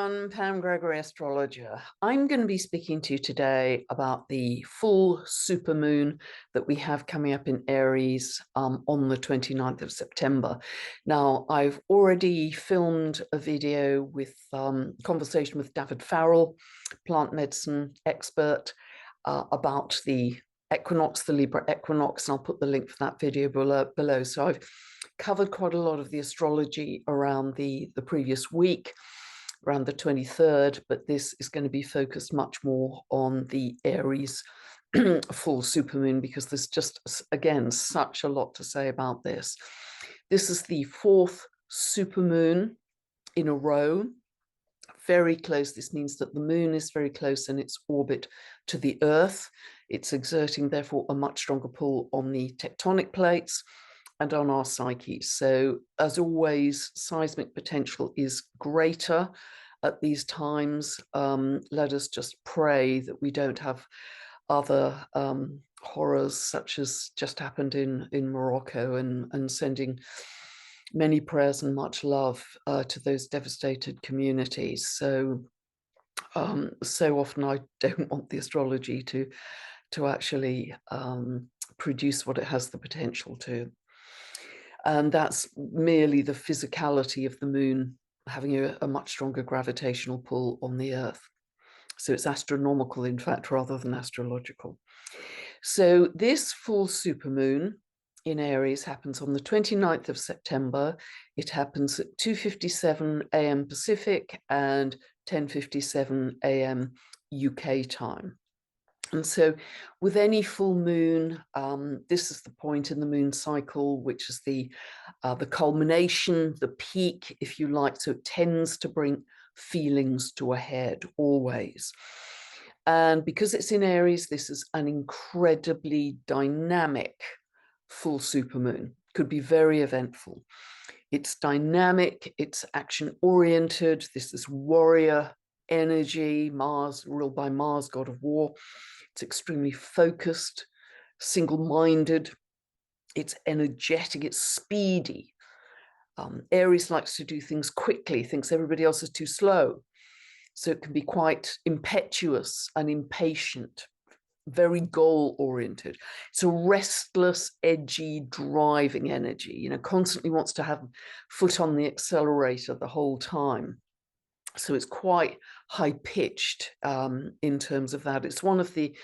everyone, Pam Gregory, astrologer. I'm going to be speaking to you today about the full supermoon that we have coming up in Aries on the 29th of September. Now, I've already filmed a video with conversation with David Farrell, plant medicine expert, about the equinox, the Libra equinox, and I'll put the link for that video below. So I've covered quite a lot of the astrology around the previous week, around the 23rd, but this is going to be focused much more on the Aries full supermoon, because there's just, again, such a lot to say about this. This is the fourth supermoon in a row, very close. This means that the moon is very close in its orbit to the Earth. It's exerting, therefore, a much stronger pull on the tectonic plates and on our psyches. So, as always, seismic potential is greater at these times. Let us just pray that we don't have other horrors such as just happened in Morocco, and sending many prayers and much love to those devastated communities. So often I don't want the astrology to actually produce what it has the potential to. And that's merely the physicality of the moon having a much stronger gravitational pull on the Earth. So it's astronomical, in fact, rather than astrological. So this full supermoon in Aries happens on the 29th of September. It happens at 2:57 a.m. Pacific and 10:57 a.m. UK time. And so with any full moon, this is the point in the moon cycle, which is the culmination, the peak, if you like. So it tends to bring feelings to a head always. And because it's in Aries, this is an incredibly dynamic full supermoon. Could be very eventful. It's dynamic, it's action-oriented. This is warrior energy, Mars, ruled by Mars, god of war. It's extremely focused, single-minded. It's energetic, it's speedy. Aries likes to do things quickly, thinks everybody else is too slow. So it can be quite impetuous and impatient, very goal-oriented. It's a restless, edgy, driving energy, constantly wants to have foot on the accelerator the whole time. So it's quite high-pitched in terms of that. It's one of the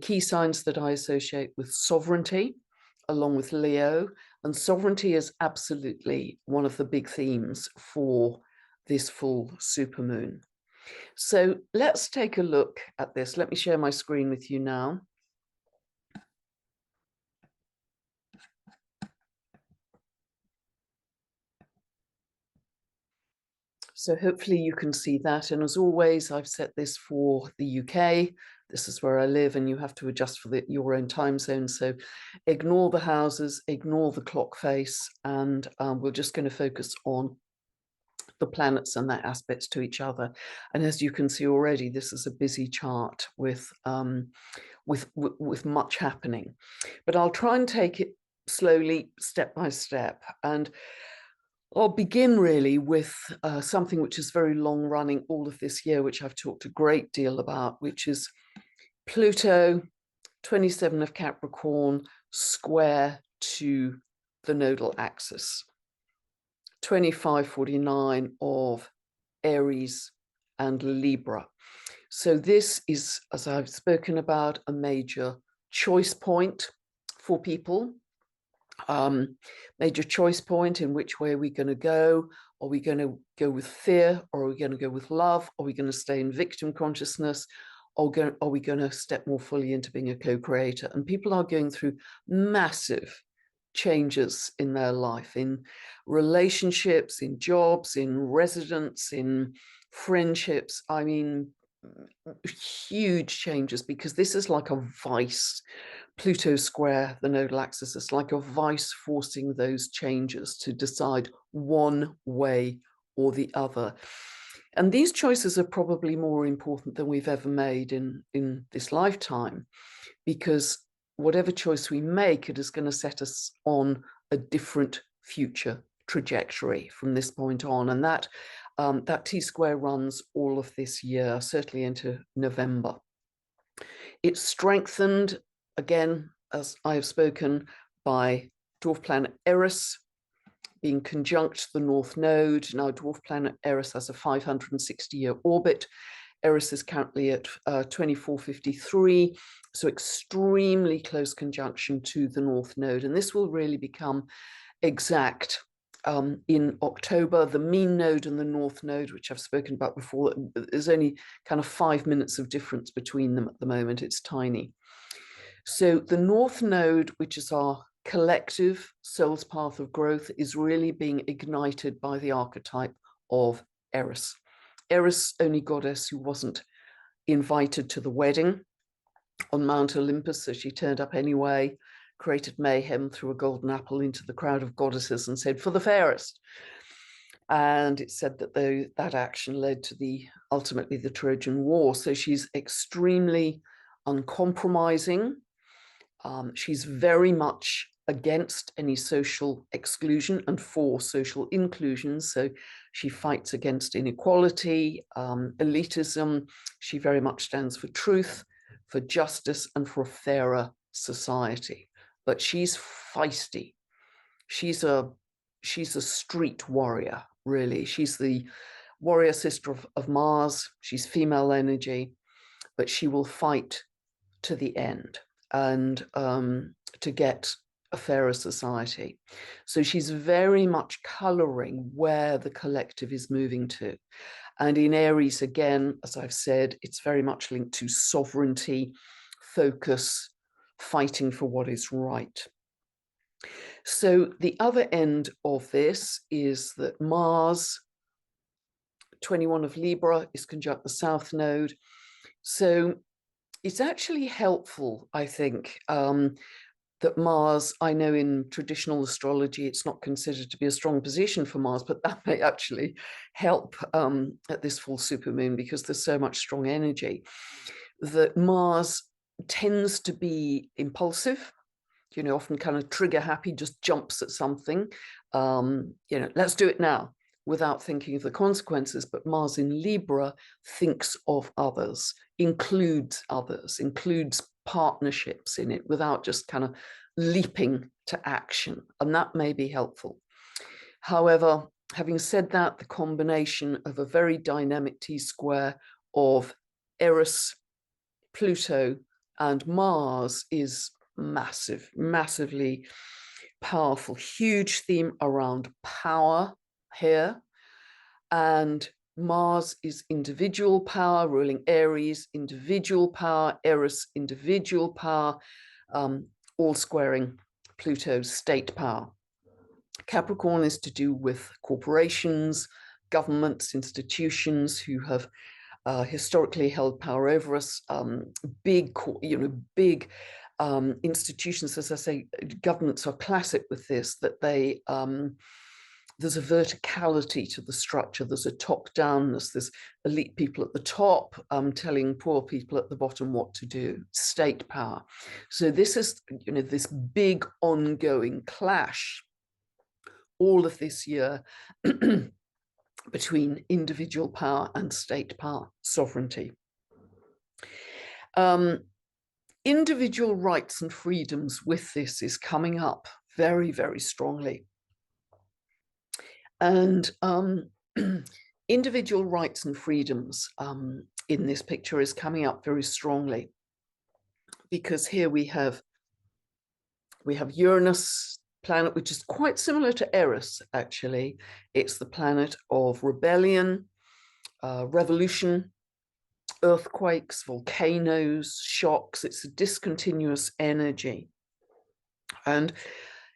key signs that I associate with sovereignty, along with Leo. And sovereignty is absolutely one of the big themes for this full supermoon. So let's take a look at this. Let me share my screen with you now. So hopefully you can see that. And as always, I've set this for the UK. This is where I live, and you have to adjust for your own time zone. So ignore the houses, ignore the clock face, and we're just going to focus on the planets and their aspects to each other. And as you can see already, this is a busy chart with much happening. But I'll try and take it slowly, step by step. And I'll begin really with something which is very long running all of this year, which I've talked a great deal about, which is Pluto, 27 of Capricorn, square to the nodal axis, 2549 of Aries and Libra. So this is, as I've spoken about, a major choice point for people. Major choice point in which way are we going to go. Are we going to go with fear, or are we going to go with love? Are we going to stay in victim consciousness, or are we going to step more fully into being a co-creator? And people are going through massive changes in their life, in relationships, in jobs, in residence, in friendships. I mean, huge changes, because this is like a vice. Pluto square the nodal axis is like a vice forcing those changes to decide one way or the other. And these choices are probably more important than we've ever made in this lifetime, because whatever choice we make, it is going to set us on a different future trajectory from this point on, and that T-square runs all of this year, certainly into November. It's strengthened again, as I have spoken, by dwarf planet Eris being conjunct the North Node. Now, dwarf planet Eris has a 560-year orbit. Eris is currently at 2453, so extremely close conjunction to the North Node. And this will really become exact in October. The mean node and the North Node, which I've spoken about before, there's only kind of 5 minutes of difference between them at the moment. It's tiny. So the North Node, which is our collective soul's path of growth, is really being ignited by the archetype of Eris. Eris, only goddess who wasn't invited to the wedding on Mount Olympus, so she turned up anyway, created mayhem, threw a golden apple into the crowd of goddesses and said, "For the fairest." And it's said that that action led to ultimately the Trojan War. So she's extremely uncompromising. She's very much against any social exclusion and for social inclusion. So she fights against inequality, elitism. She very much stands for truth, for justice, and for a fairer society. But she's feisty. She's a street warrior, really. She's the warrior sister of Mars. She's female energy, but she will fight to the end and to get a fairer society. So she's very much coloring where the collective is moving to. And in Aries, again, as I've said, it's very much linked to sovereignty, focus, fighting for what is right. So the other end of this is that Mars, 21 of Libra, is conjunct the South Node. So it's actually helpful, I think, that Mars, I know in traditional astrology, it's not considered to be a strong position for Mars, but that may actually help at this full supermoon because there's so much strong energy, that Mars tends to be impulsive, you know, often kind of trigger happy, just jumps at something, you know, let's do it now, without thinking of the consequences. But Mars in Libra thinks of others, includes partnerships in it, without just kind of leaping to action, and that may be helpful. However, having said that, the combination of a very dynamic T-square of Eris, Pluto, and Mars is massively powerful. Huge theme around power here. And Mars is individual power, ruling Aries, individual power, Eris, individual power, all squaring Pluto's state power. Capricorn is to do with corporations, governments, institutions who have historically held power over us, big institutions. As I say, governments are classic with this, that they there's a verticality to the structure. There's a top-downness. There's elite people at the top telling poor people at the bottom what to do. State power. So this is, you know, this big ongoing clash all of this year between individual power and state power, sovereignty. Individual rights and freedoms with this is coming up very, very strongly. And individual rights and freedoms in this picture is coming up very strongly, because here we have Uranus, planet which is quite similar to Eris, actually. It's the planet of rebellion, revolution, earthquakes, volcanoes, shocks. It's a discontinuous energy. And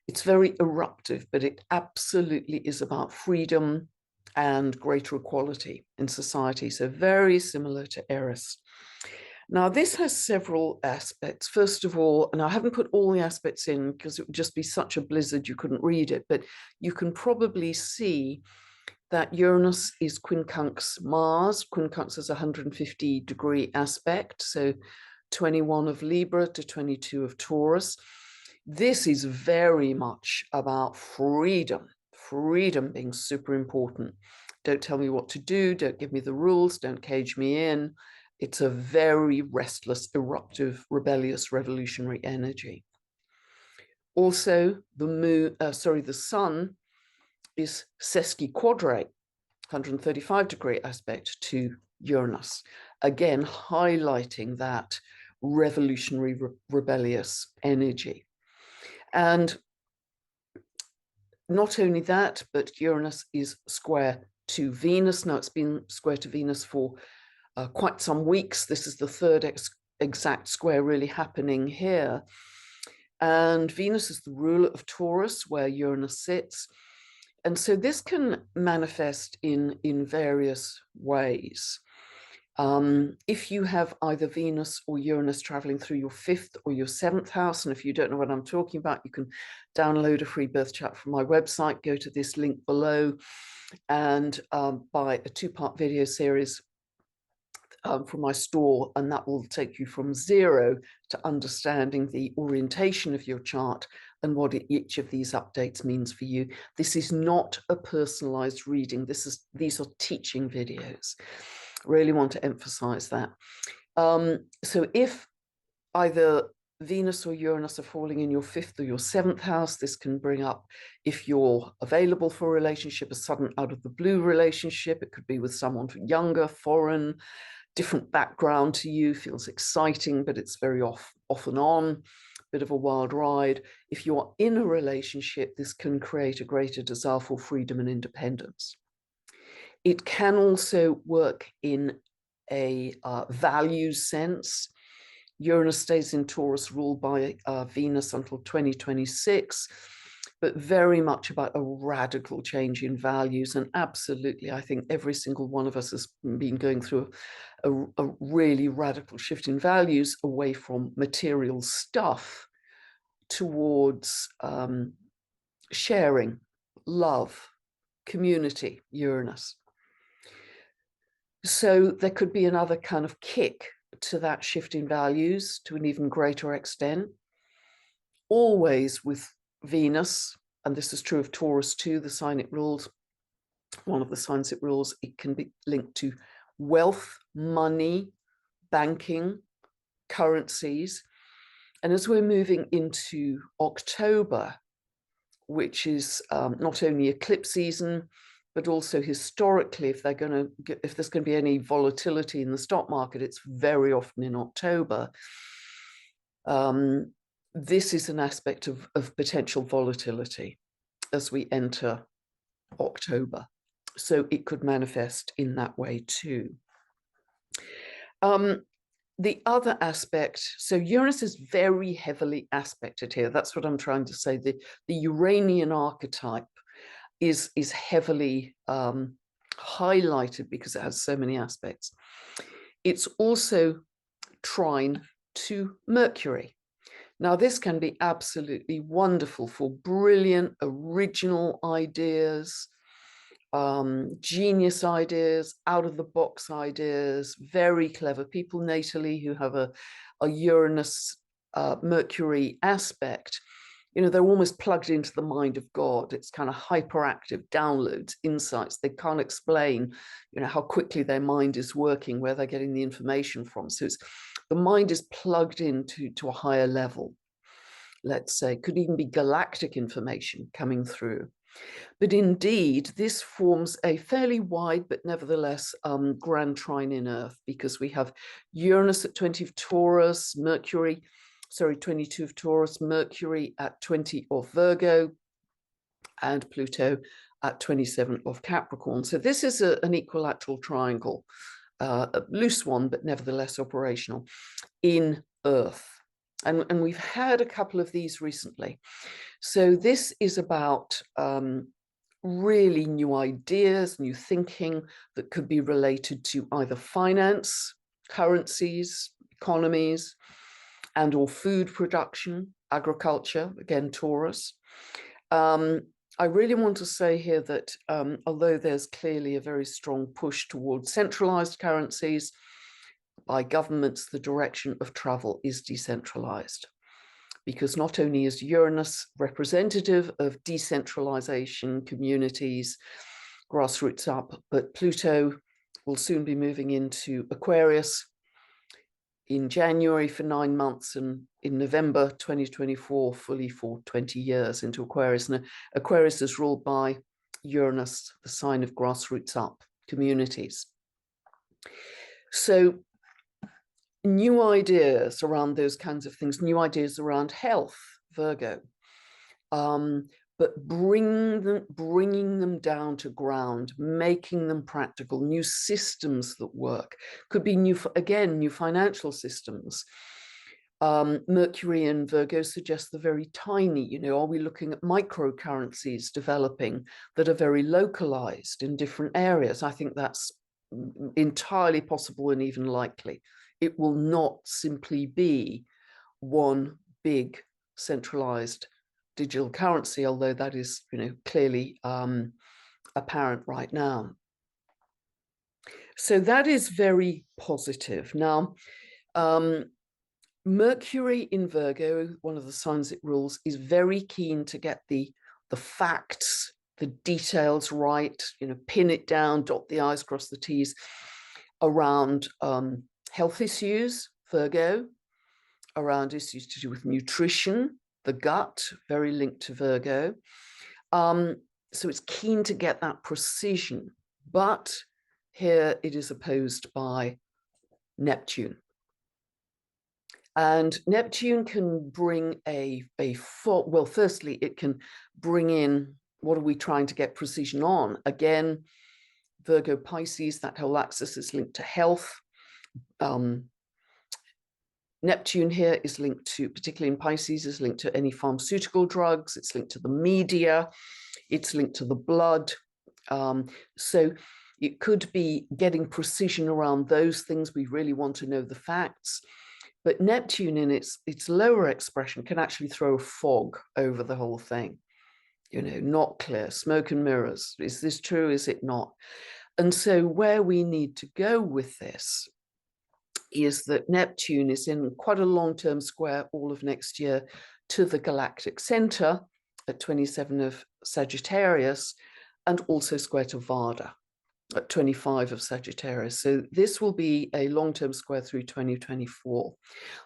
it's very eruptive, but it absolutely is about freedom and greater equality in society. So very similar to Eris. Now, this has several aspects. First of all, and I haven't put all the aspects in because it would just be such a blizzard you couldn't read it, but you can probably see that Uranus is quincunx Mars. Quincunx is a 150-degree aspect, so 21 of Libra to 22 of Taurus. This is very much about freedom, freedom being super important. Don't tell me what to do, don't give me the rules, don't cage me in. It's a very restless, eruptive, rebellious, revolutionary energy. Also, the sun is sesquiquadrate, 135-degree aspect to Uranus, again highlighting that revolutionary, rebellious energy. And not only that, but Uranus is square to Venus. Now, it's been square to Venus for quite some weeks. This is the third exact square really happening here. And Venus is the ruler of Taurus, where Uranus sits. And so this can manifest in various ways. If you have either Venus or Uranus traveling through your 5th or your 7th house, and if you don't know what I'm talking about, you can download a free birth chart from my website, go to this link below, and buy a 2-part video series from my store, and that will take you from 0 to understanding the orientation of your chart and what each of these updates means for you. This is not a personalized reading. These are teaching videos. Really want to emphasize that. So if either Venus or Uranus are falling in your 5th or your 7th house, this can bring up, if you're available for a relationship, a sudden out of the blue relationship. It could be with someone younger, foreign, different background to you, feels exciting, but it's very off and on, bit of a wild ride. If you're in a relationship, this can create a greater desire for freedom and independence. It can also work in a values sense. Uranus stays in Taurus, ruled by Venus until 2026, but very much about a radical change in values. And absolutely, I think every single one of us has been going through a really radical shift in values away from material stuff towards sharing, love, community, Uranus. So there could be another kind of kick to that shift in values to an even greater extent. Always with Venus, and this is true of Taurus too, the sign it rules, one of the signs it rules, it can be linked to wealth, money, banking, currencies. And as we're moving into October, which is not only eclipse season, but also historically, if there's going to be any volatility in the stock market, it's very often in October. This is an aspect of potential volatility as we enter October. So it could manifest in that way too. The other aspect, so Uranus is very heavily aspected here. That's what I'm trying to say. The Uranian archetype is heavily highlighted because it has so many aspects. It's also trine to Mercury. Now, this can be absolutely wonderful for brilliant, original ideas, genius ideas, out-of-the-box ideas, very clever people natally who have a Uranus Mercury aspect. You know, they're almost plugged into the mind of God. It's kind of hyperactive downloads, insights. They can't explain, you know, how quickly their mind is working, where they're getting the information from. So the mind is plugged into a higher level, let's say. Could even be galactic information coming through. But indeed, this forms a fairly wide, but nevertheless grand trine in Earth, because we have Uranus at 20 of Taurus, 22 of Taurus, Mercury at 20 of Virgo, and Pluto at 27 of Capricorn. So this is an equilateral triangle, a loose one, but nevertheless operational in Earth. And we've had a couple of these recently. So this is about really new ideas, new thinking that could be related to either finance, currencies, economies, and or food production, agriculture, again, Taurus. I really want to say here that although there's clearly a very strong push towards centralized currencies, by governments, the direction of travel is decentralized. because not only is Uranus representative of decentralization, communities, grassroots up, but Pluto will soon be moving into Aquarius in January for 9 months, and in November 2024 fully for 20 years into Aquarius. And Aquarius is ruled by Uranus, the sign of grassroots up communities. So new ideas around those kinds of things, new ideas around health, Virgo, but bringing them down to ground, making them practical, new systems that work. Could be new financial systems. Mercury in Virgo suggests the very tiny, you know, are we looking at microcurrencies developing that are very localized in different areas? I think that's entirely possible and even likely. It will not simply be one big centralized digital currency, although that is, you know, clearly apparent right now. So that is very positive. Now, Mercury in Virgo, one of the signs it rules, is very keen to get the facts, the details right, you know, pin it down, dot the I's, cross the T's around health issues, Virgo, around issues to do with nutrition, the gut, very linked to Virgo. So it's keen to get that precision, but here it is opposed by Neptune. And Neptune can bring well, firstly, it can bring in, what are we trying to get precision on? Again, Virgo Pisces, that whole axis is linked to health. Neptune here is linked to, particularly in Pisces, is linked to any pharmaceutical drugs. It's linked to the media. It's linked to the blood. So it could be getting precision around those things. We really want to know the facts. But Neptune in its lower expression can actually throw a fog over the whole thing. You know, not clear, smoke and mirrors. Is this true? Is it not? And so where we need to go with this is that Neptune is in quite a long-term square all of next year to the galactic center at 27 of Sagittarius, and also square to Vada at 25 of Sagittarius. So this will be a long-term square through 2024.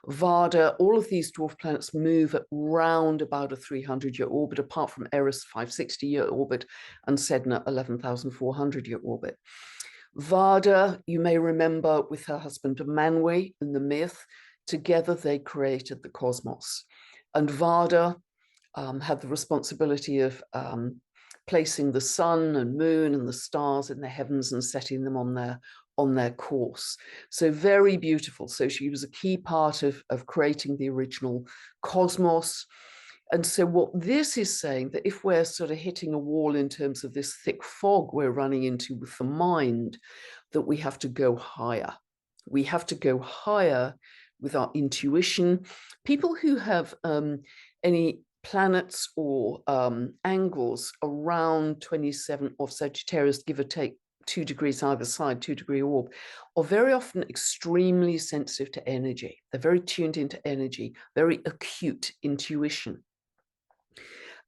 Vada, all of these dwarf planets move at round about a 300-year orbit, apart from Aries 560-year orbit and Sedna 11,400-year orbit. Vada, you may remember, with her husband Manwe in the myth, together they created the cosmos. And Vada had the responsibility of placing the sun and moon and the stars in the heavens and setting them on their course. So very beautiful. So she was a key part of creating the original cosmos. And so what this is saying, that if we're sort of hitting a wall in terms of this thick fog we're running into with the mind, that we have to go higher. We have to go higher with our intuition. People who have any planets or angles around 27 of Sagittarius, give or take 2 degrees either side, 2-degree orb, are very often extremely sensitive to energy. They're very tuned into energy, very acute intuition.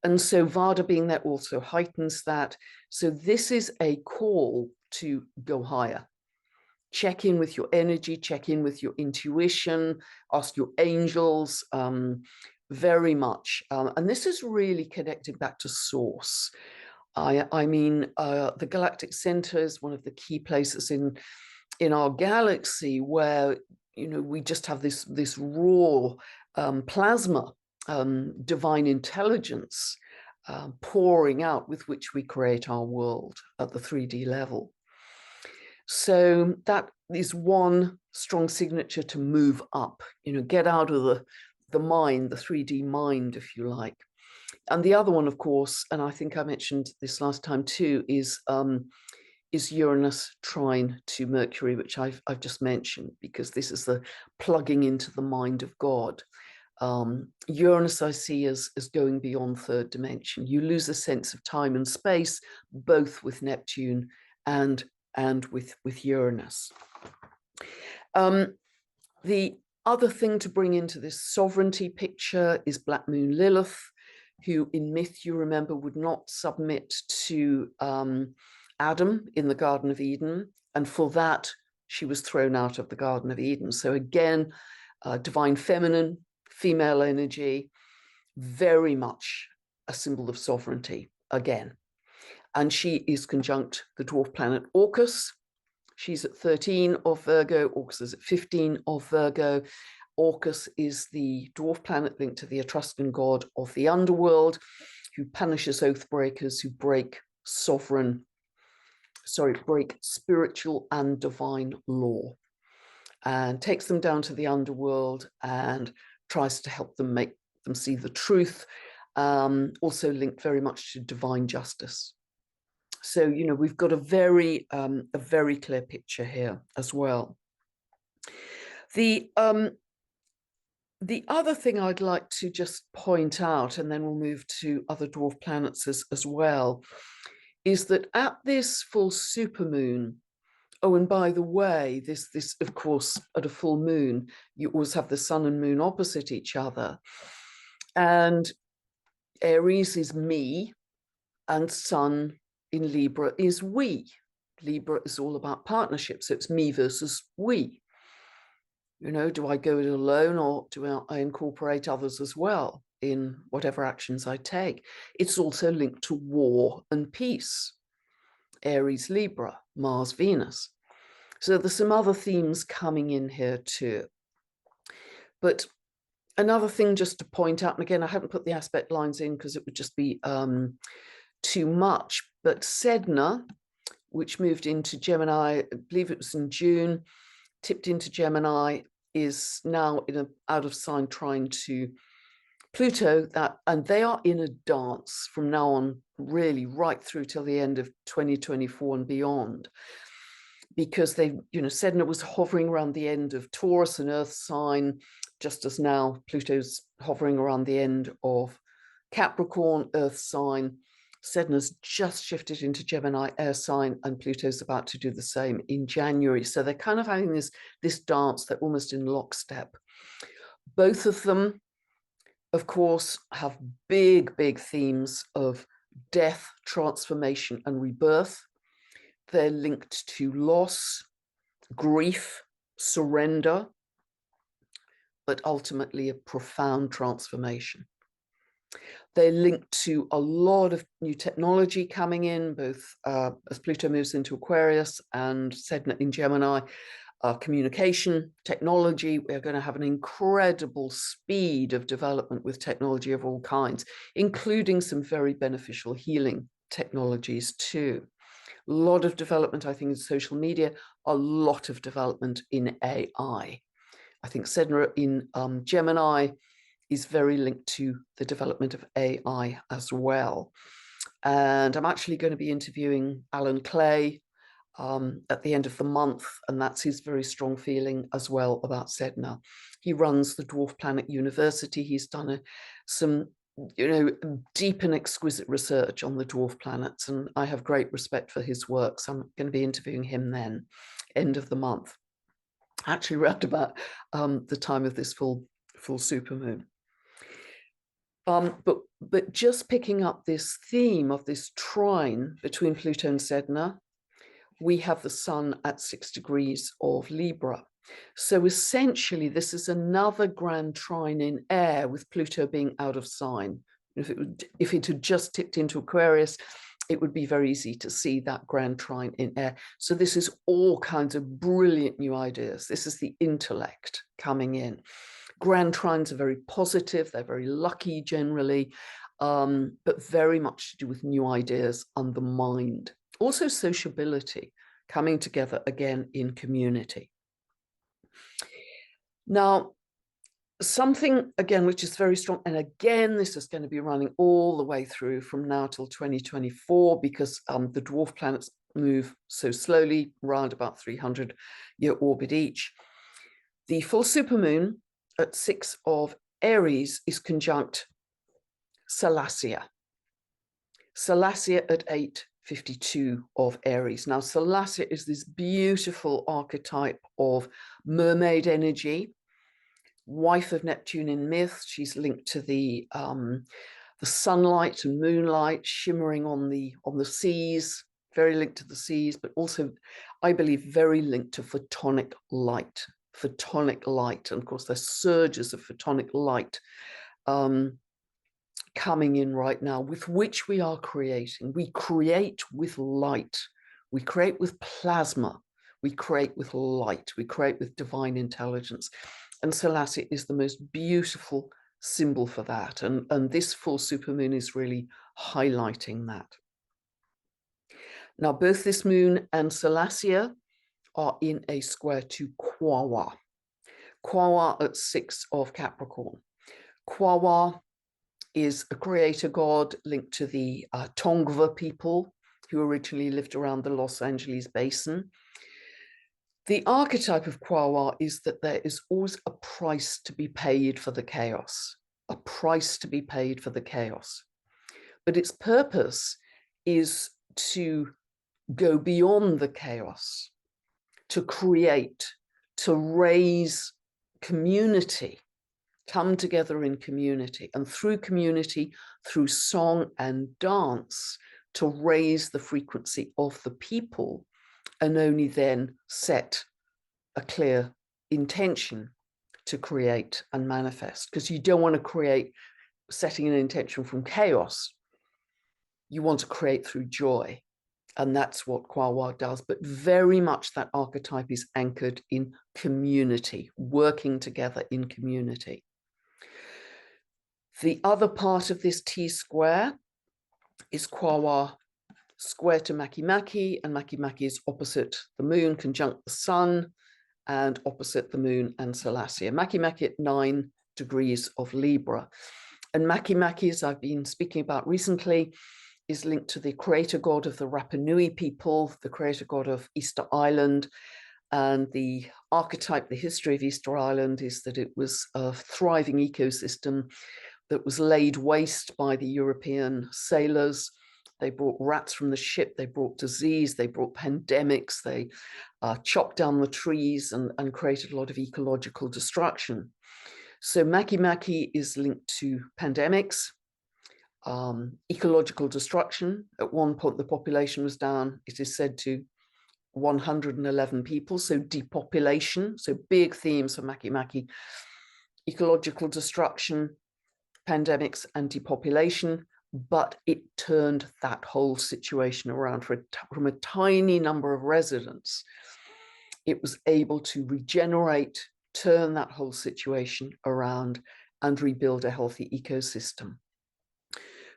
And so Vada being there also heightens that. So this is a call to go higher. Check in with your energy, check in with your intuition, ask your angels, very much. And this is really connected back to source. I mean, the galactic center is one of the key places in our galaxy where, you know, we just have this raw plasma, divine intelligence pouring out, with which we create our world at the 3D level. So that is one strong signature to move up, you know, get out of the mind, the 3D mind, if you like. And the other one, of course, and I think I mentioned this last time too, is Uranus trine to Mercury, which I've just mentioned, because this is the plugging into the mind of God. Uranus I see as going beyond third dimension. You lose a sense of time and space, both with Neptune and with Uranus. The Other thing to bring into this sovereignty picture is Black Moon Lilith, who in myth, you remember, would not submit to Adam in the Garden of Eden. And for that, she was thrown out of the Garden of Eden. So again, divine feminine, female energy, very much a symbol of sovereignty again. And she is conjunct the dwarf planet Orcus. She's at 13 of Virgo, Orcus is at 15 of Virgo. Orcus is the dwarf planet linked to the Etruscan god of the underworld, who punishes oath breakers who break break spiritual and divine law, and takes them down to the underworld and tries to help them make them see the truth, also linked very much to divine justice. So, you know, we've got a very clear picture here as well. The other thing I'd like to just point out, and then we'll move to other dwarf planets as well, is that at this full supermoon, oh, and by the way, this of course, at a full moon, you always have the sun and moon opposite each other. And Aries is me, and sun in Libra is we. Libra is all about partnership, so it's me versus we. You know, do I go it alone, or do I incorporate others as well in whatever actions I take? It's also linked to war and peace. Aries, Libra, Mars, Venus. So there's some other themes coming in here too. But another thing just to point out, and again, I haven't put the aspect lines in because it would just be too much, but Sedna, which moved into Gemini, I believe it was in June, tipped into Gemini, is now in an out of sign trine to Pluto, and they are in a dance from now on, really right through till the end of 2024 and beyond, because they, you know, Sedna was hovering around the end of Taurus, an earth sign, just as now Pluto's hovering around the end of Capricorn, earth sign. Sedna's just shifted into Gemini, air sign, and Pluto's about to do the same in January. So they're kind of having this dance. They're almost in lockstep. Both of them, of course, have big themes of death, transformation, and rebirth. They're linked to loss, grief, surrender, but ultimately a profound transformation. They're linked to a lot of new technology coming in, both as Pluto moves into Aquarius and Sedna in Gemini. Communication, technology, we're going to have an incredible speed of development with technology of all kinds, including some very beneficial healing technologies too. A lot of development, I think, in social media, a lot of development in AI. I think Sedna in Gemini is very linked to the development of AI as well. And I'm actually going to be interviewing Alan Clay at the end of the month, and that's his very strong feeling as well about Sedna. He runs the Dwarf Planet University. He's done some, you know, deep and exquisite research on the dwarf planets, and I have great respect for his work. So I'm going to be interviewing him then, end of the month, actually around about the time of this full supermoon. But just picking up this theme of this trine between Pluto and Sedna, we have the sun at 6 degrees of Libra. So essentially, this is another grand trine in air, with Pluto being out of sign. If it had just tipped into Aquarius, it would be very easy to see that grand trine in air. So this is all kinds of brilliant new ideas. This is the intellect coming in. Grand trines are very positive. They're very lucky generally, but very much to do with new ideas and the mind. Also sociability, coming together again in community. Now, something again which is very strong, and again this is going to be running all the way through from now till 2024, because the dwarf planets move so slowly, around about 300-year orbit each. The full supermoon at 6 of Aries is conjunct Salassia. Salassia at 8:52 of Aries. Now, Salassia is this beautiful archetype of mermaid energy, wife of Neptune in myth. She's linked to the sunlight and moonlight shimmering on the seas, very linked to the seas, but also, I believe, very linked to photonic light. Photonic light, and of course, there's surges of photonic light coming in right now, with which we are creating. We create with light. We create with plasma. We create with light. We create with divine intelligence. And Selassie is the most beautiful symbol for that. And this full supermoon is really highlighting that. Now, both this moon and Selassie are in a square to Kwawa. Kwawa at 6 of Capricorn. Kwawa is a creator god linked to the Tongva people who originally lived around the Los Angeles basin. The archetype of Kwawa is that there is always a price to be paid for the chaos, a price to be paid for the chaos. But its purpose is to go beyond the chaos, to create, to raise community, come together in community, and through community, through song and dance, to raise the frequency of the people, and only then set a clear intention to create and manifest. Because you don't want to create setting an intention from chaos. You want to create through joy. And that's what Kwawa does. But very much that archetype is anchored in community, working together in community. The other part of this T-square is Kwawa square to Makemake, and Makemake is opposite the moon, conjunct the sun, and opposite the moon and Selassie. Makemake at 9 degrees of Libra. And Makemake, as I've been speaking about recently, is linked to the creator god of the Rapa Nui people, the creator god of Easter Island. And the archetype, the history of Easter Island is that it was a thriving ecosystem that was laid waste by the European sailors. They brought rats from the ship, they brought disease, they brought pandemics, they chopped down the trees and created a lot of ecological destruction. So Makemake is linked to pandemics, ecological destruction. At one point, the population was down, it is said, to 111 people, so depopulation, so big themes for Makemake: ecological destruction, pandemics, and depopulation. But it turned that whole situation around. From a tiny number of residents, it was able to regenerate, turn that whole situation around, and rebuild a healthy ecosystem.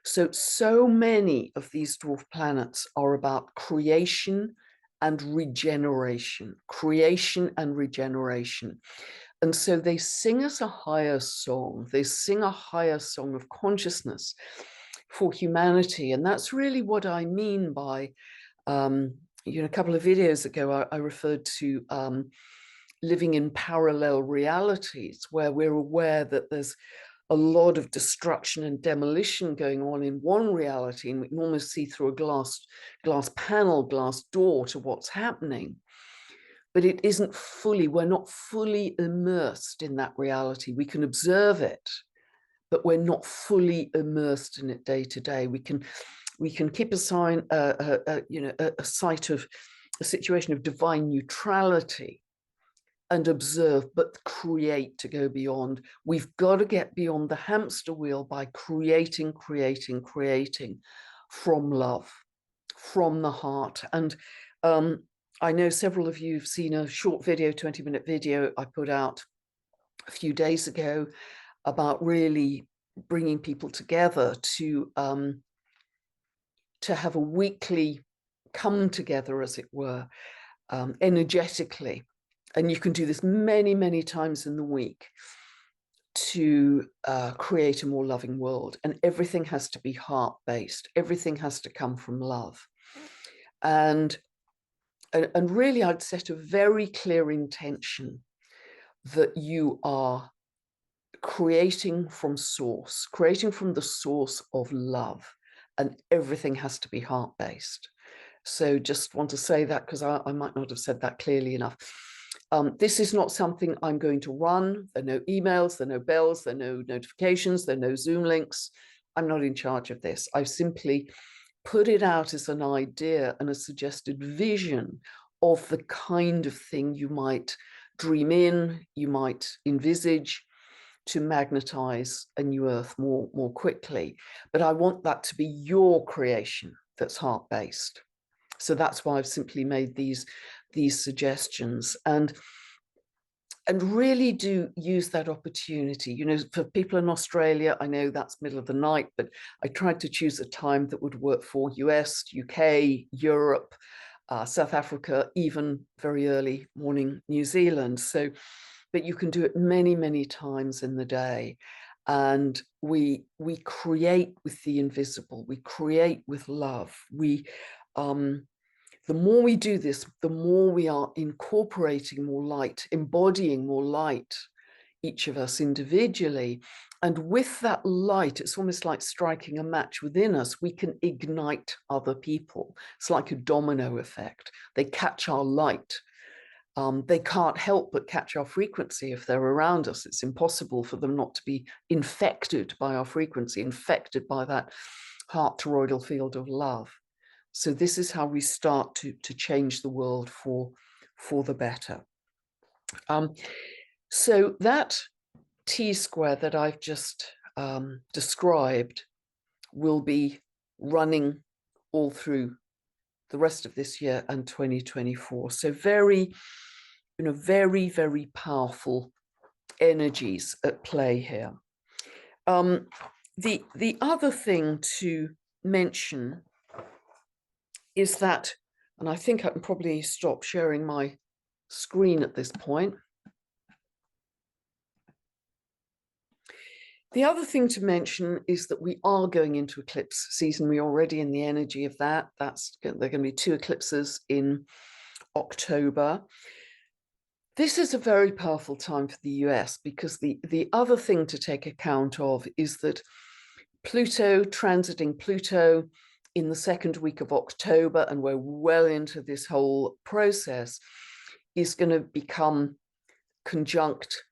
So many of these dwarf planets are about creation and regeneration, creation and regeneration. And so they sing us a higher song. They sing a higher song of consciousness for humanity. And that's really what I mean by, a couple of videos ago, I referred to living in parallel realities, where we're aware that there's a lot of destruction and demolition going on in one reality, and we can almost see through a glass panel, glass door to what's happening. But it isn't fully, we're not fully immersed in that reality. We can observe it, but we're not fully immersed in it day to day. We can keep a sign, a sight of a situation of divine neutrality and observe, but create to go beyond. We've got to get beyond the hamster wheel by creating from love, from the heart. And I know several of you have seen a short video, 20-minute video I put out a few days ago about really bringing people together to have a weekly come together, as it were, energetically. And you can do this many, many times in the week to create a more loving world. And everything has to be heart-based. Everything has to come from love. And really, I'd set a very clear intention that you are creating from source, creating from the source of love, and everything has to be heart-based. So just want to say that because I might not have said that clearly enough. This is not something I'm going to run. There are no emails, there are no bells, there are no notifications, there are no Zoom links. I'm not in charge of this. I've simply put it out as an idea and a suggested vision of the kind of thing you might dream in, you might envisage to magnetize a new Earth more quickly. But I want that to be your creation that's heart-based. So that's why I've simply made these suggestions, and really do use that opportunity. You know, for people in Australia, I know that's middle of the night, but I tried to choose a time that would work for US, UK, Europe, South Africa, even very early morning New Zealand. So, but you can do it many, many times in the day. And we create with the invisible, we create with love. The more we do this, the more we are incorporating more light, embodying more light, each of us individually. And with that light, it's almost like striking a match within us. We can ignite other people. It's like a domino effect. They catch our light. They can't help but catch our frequency if they're around us. It's impossible for them not to be infected by our frequency, infected by that heart toroidal field of love. So this is how we start to change the world for the better. So that T-square that I've just described will be running all through the rest of this year and 2024. So very, very, very powerful energies at play here. The other thing to mention is that, and I think I can probably stop sharing my screen at this point. The other thing to mention is that we are going into eclipse season. We're already in the energy of that. There are going to be 2 eclipses in October. This is a very powerful time for the US, because the other thing to take account of is that Pluto, transiting Pluto in the 2nd week of October, and we're well into this whole process, is going to become conjunct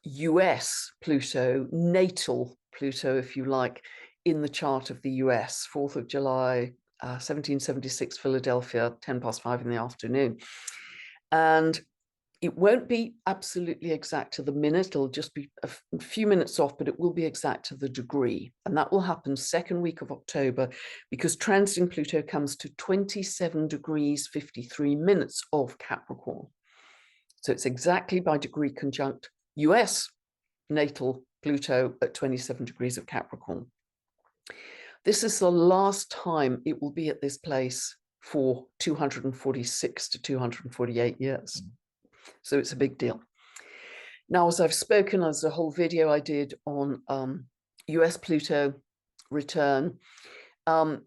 US Pluto, natal Pluto, if you like, in the chart of the US, 4th of July, 1776, Philadelphia, 5:10 in the afternoon. And it won't be absolutely exact to the minute. It'll just be a few minutes off, but it will be exact to the degree. And that will happen 2nd week of October, because transiting Pluto comes to 27 degrees 53 minutes of Capricorn. So it's exactly by degree conjunct US natal Pluto at 27 degrees of Capricorn. This is the last time it will be at this place for 246 to 248 years. So it's a big deal. Now, as I've spoken, as a whole video I did on US Pluto return,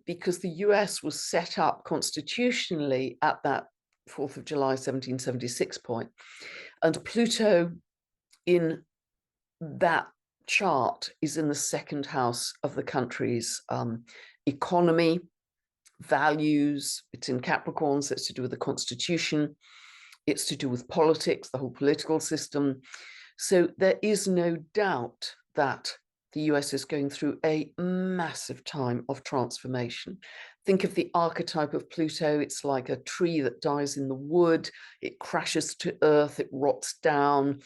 because the US was set up constitutionally at that 4th of July, 1776 point. And Pluto in that chart is in the 2nd house of the country's economy, values. It's in Capricorn, so it's to do with the Constitution. It's to do with politics, the whole political system. So there is no doubt that the US is going through a massive time of transformation. Think of the archetype of Pluto. It's like a tree that dies in the wood. It crashes to earth, it rots down,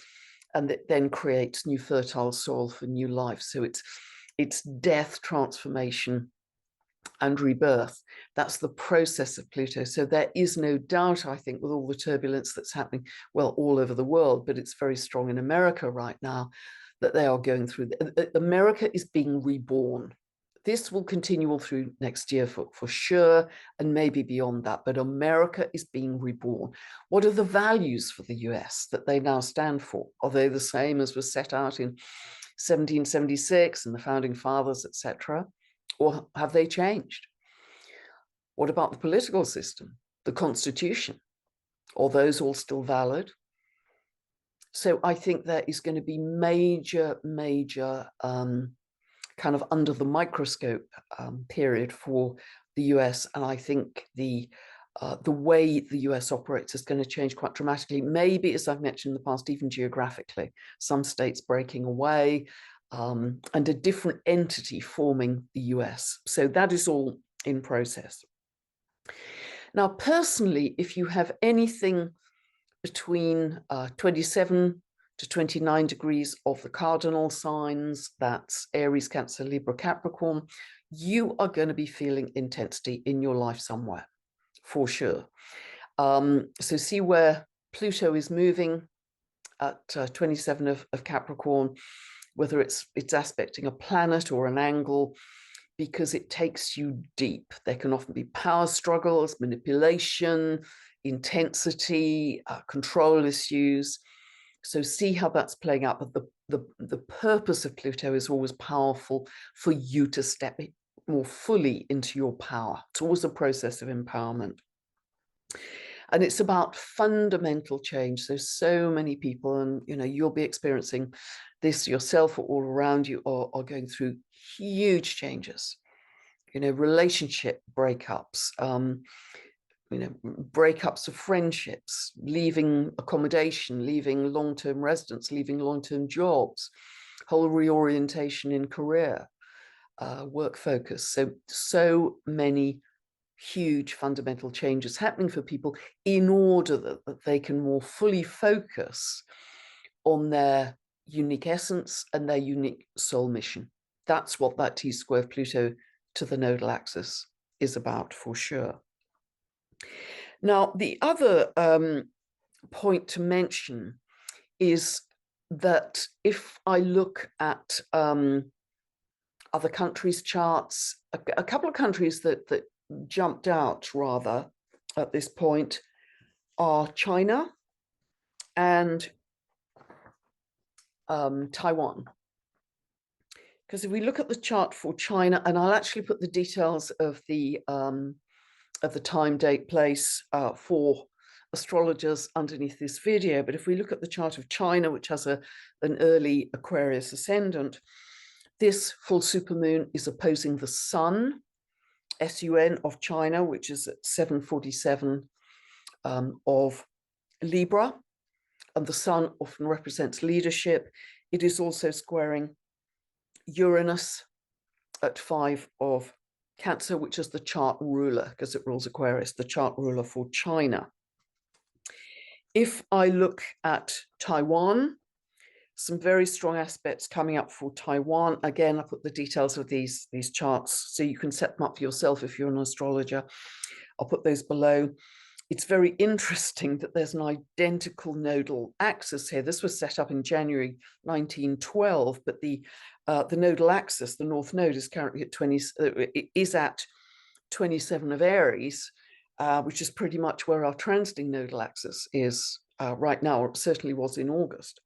and it then creates new fertile soil for new life. So it's death, transformation, and rebirth. That's the process of Pluto. So there is no doubt, I think, with all the turbulence that's happening, well, all over the world, but it's very strong in America right now, that they are going through. America is being reborn. This will continue all through next year for sure, and maybe beyond that, but America is being reborn. What are the values for the US that they now stand for? Are they the same as was set out in 1776 and the founding fathers, etc.? Or have they changed? What about the political system, the Constitution? Are those all still valid? So I think there is going to be major kind of under the microscope period for the US. And I think the the way the US operates is going to change quite dramatically. Maybe, as I've mentioned in the past, even geographically, some states breaking away, and a different entity forming the US. So that is all in process. Now, personally, if you have anything between 27 to 29 degrees of the cardinal signs, that's Aries, Cancer, Libra, Capricorn, you are going to be feeling intensity in your life somewhere, for sure. So see where Pluto is moving at 27 of Capricorn, whether it's aspecting a planet or an angle, because it takes you deep. There can often be power struggles, manipulation, intensity, control issues. So see how that's playing out. But the purpose of Pluto is always powerful for you to step more fully into your power. It's always a process of empowerment. And it's about fundamental change. So many people, and you'll be experiencing this yourself or all around you, are going through huge changes. Relationship breakups, breakups of friendships, leaving accommodation, leaving long-term residence, leaving long-term jobs, whole reorientation in career, work focus. So many huge fundamental changes happening for people in order that they can more fully focus on their unique essence and their unique soul mission. That's what that T-square of Pluto to the nodal axis is about, for sure. Now, the other point to mention is that if I look at other countries' charts, a couple of countries that jumped out rather at this point are China and Taiwan. Because if we look at the chart for China, and I'll actually put the details of the time, date, place for astrologers underneath this video, but if we look at the chart of China, which has an early Aquarius ascendant, this full supermoon is opposing the sun, SUN of China, which is at 747 of Libra, and the sun often represents leadership. It is also squaring Uranus at 5 of Cancer, which is the chart ruler, because it rules Aquarius, the chart ruler for China. If I look at Taiwan, some very strong aspects coming up for Taiwan. Again, I put the details of these charts so you can set them up for yourself if you're an astrologer. I'll put those below. It's very interesting that there's an identical nodal axis here. This was set up in January 1912, but the nodal axis, the north node, is currently at 27 of Aries, which is pretty much where our transiting nodal axis is right now, or it certainly was in August.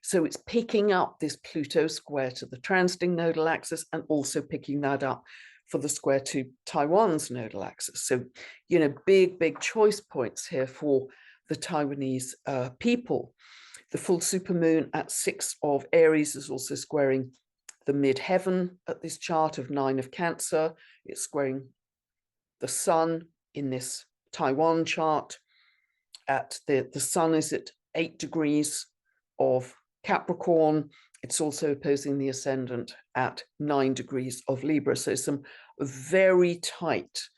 So it's picking up this Pluto square to the transiting nodal axis and also picking that up for the square to Taiwan's nodal axis. So, big choice points here for the Taiwanese people. The full supermoon at 6 of Aries is also squaring the midheaven at this chart of 9 of Cancer. It's squaring the sun in this Taiwan chart. The sun is at 8 degrees of Capricorn. It's also opposing the ascendant at 9 degrees of Libra. So some very tight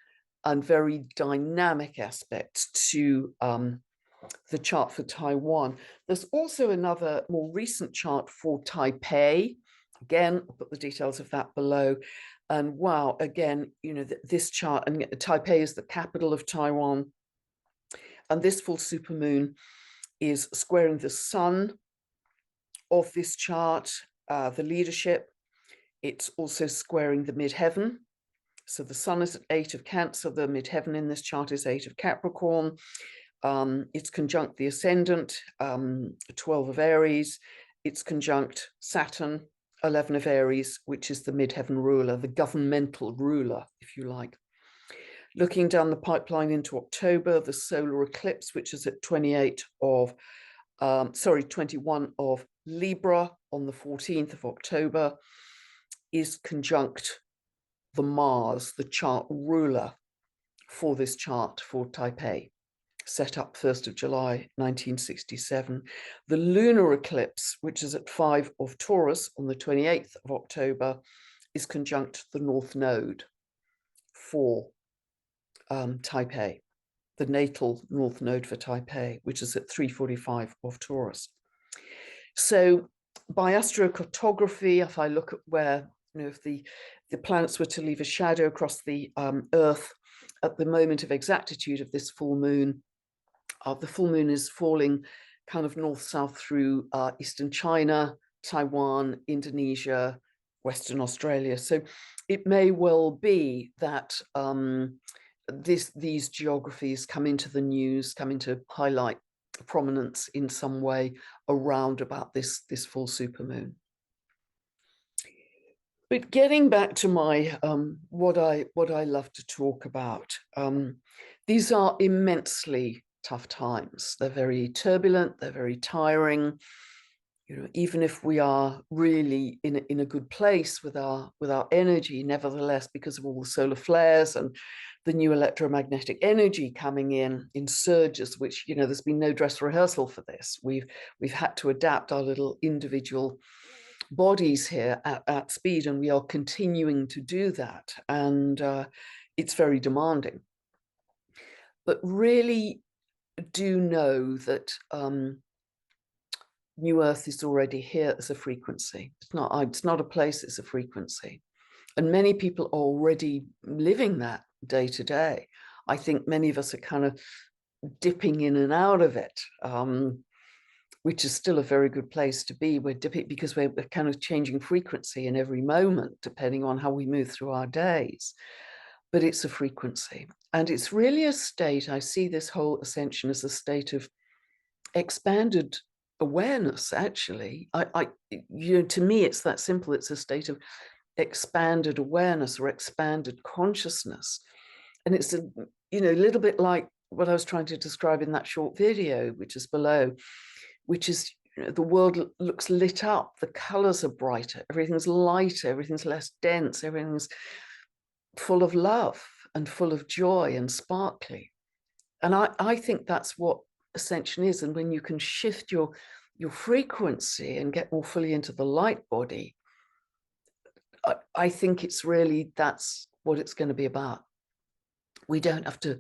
and very dynamic aspects to the chart for Taiwan. There's also another more recent chart for Taipei. Again, I'll put the details of that below. And wow, again, this chart, and Taipei is the capital of Taiwan. And this full supermoon is squaring the sun of this chart, the leadership. It's also squaring the midheaven. So the sun is at 8 of Cancer. The midheaven in this chart is 8 of Capricorn. It's conjunct the ascendant, 12 of Aries. It's conjunct Saturn, 11 of Aries, which is the midheaven ruler, the governmental ruler, if you like. Looking down the pipeline into October, the solar eclipse, which is at 21 of Libra on the 14th of October, is conjunct the Mars, the chart ruler for this chart for Taipei, set up 1st of July 1967. The lunar eclipse, which is at 5 of Taurus on the 28th of October, is conjunct the North Node for Taipei, the natal North Node for Taipei, which is at 3:45 of Taurus. So by astrocartography, if I look at where, if the planets were to leave a shadow across the Earth at the moment of exactitude of this full moon, the full moon is falling kind of north-south through eastern China, Taiwan, Indonesia, Western Australia. So it may well be that these geographies come into the news, come into highlight prominence in some way around about this full supermoon. But getting back to my what I love to talk about, these are immensely tough times. They're very turbulent, they're very tiring. Even if we are really in a good place with our energy, nevertheless, because of all the solar flares and the new electromagnetic energy coming in surges, which, there's been no dress rehearsal for this. We've had to adapt our little individual bodies here at speed, and we are continuing to do that. And it's very demanding. But really do know that New Earth is already here as a frequency. It's not a place, it's a frequency. And many people are already living that day to day. I think many of us are kind of dipping in and out of it, which is still a very good place to be. We're dipping because we're kind of changing frequency in every moment, depending on how we move through our days. But it's a frequency. And it's really a state, I see this whole ascension as a state of expanded awareness, actually. To me, it's that simple. It's a state of expanded awareness or expanded consciousness. And it's a little bit like what I was trying to describe in that short video, which is below, which is the world looks lit up, the colors are brighter, everything's lighter, everything's less dense, everything's full of love and full of joy and sparkly. And I think that's what Ascension is. And when you can shift your frequency and get more fully into the light body, I think it's really, that's what it's going to be about. We don't have to,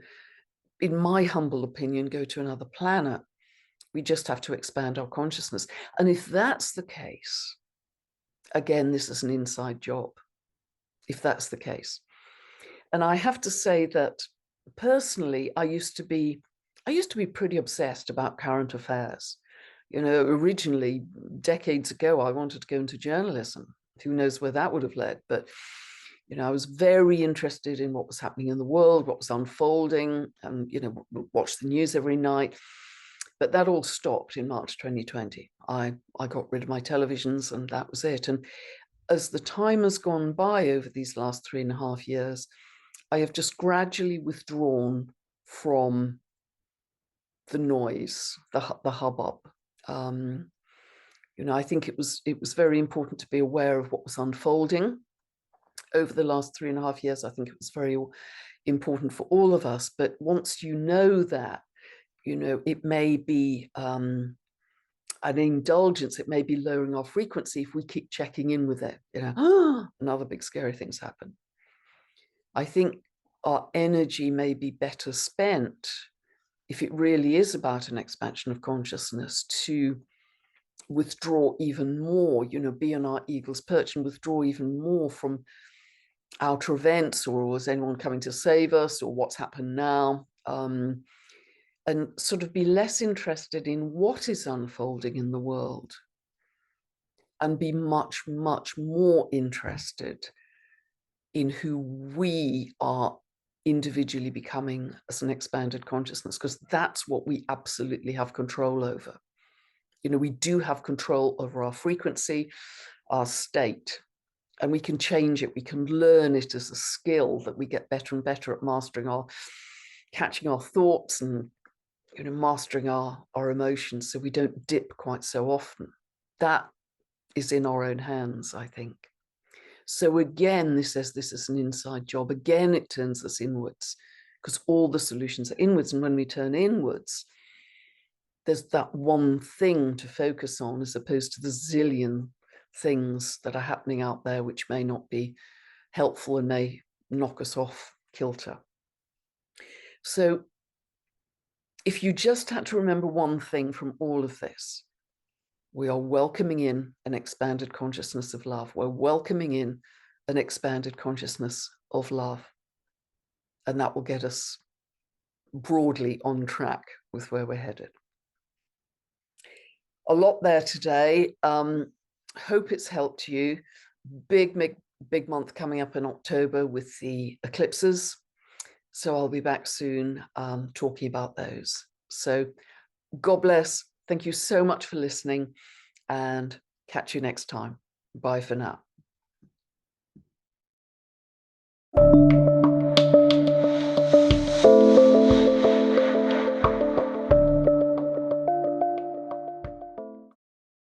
in my humble opinion, go to another planet. We just have to expand our consciousness. And if that's the case, again, this is an inside job, if that's the case. And I have to say that personally, I used to be pretty obsessed about current affairs. Originally, decades ago, I wanted to go into journalism. Who knows where that would have led? But, I was very interested in what was happening in the world, what was unfolding, and, watch the news every night. But that all stopped in March 2020. I got rid of my televisions, and that was it. And as the time has gone by over these last 3.5 years, I have just gradually withdrawn from the noise, the hubbub. I think it was very important to be aware of what was unfolding over the last 3.5 years. I think it was very important for all of us. But once you know that, it may be an indulgence, it may be lowering our frequency if we keep checking in with it. And other big scary things happen. I think our energy may be better spent, if it really is about an expansion of consciousness, to withdraw even more, be on our eagle's perch and withdraw even more from outer events, or is anyone coming to save us, or what's happened now, and sort of be less interested in what is unfolding in the world and be much, much more interested in who we are individually becoming as an expanded consciousness, because that's what we absolutely have control over. We do have control over our frequency, our state, and we can change it. We can learn it as a skill that we get better and better at mastering catching our thoughts and mastering our emotions, so we don't dip quite so often. That is in our own hands, I think. So again, this is an inside job. Again, it turns us inwards because all the solutions are inwards. And when we turn inwards, there's that one thing to focus on as opposed to the zillion things that are happening out there, which may not be helpful and may knock us off kilter. So if you just had to remember one thing from all of this, we are welcoming in an expanded consciousness of love. We're welcoming in an expanded consciousness of love. And that will get us broadly on track with where we're headed. A lot there today. Hope it's helped you. Big month coming up in October with the eclipses. So I'll be back soon talking about those. So God bless. Thank you so much for listening, and catch you next time. Bye for now.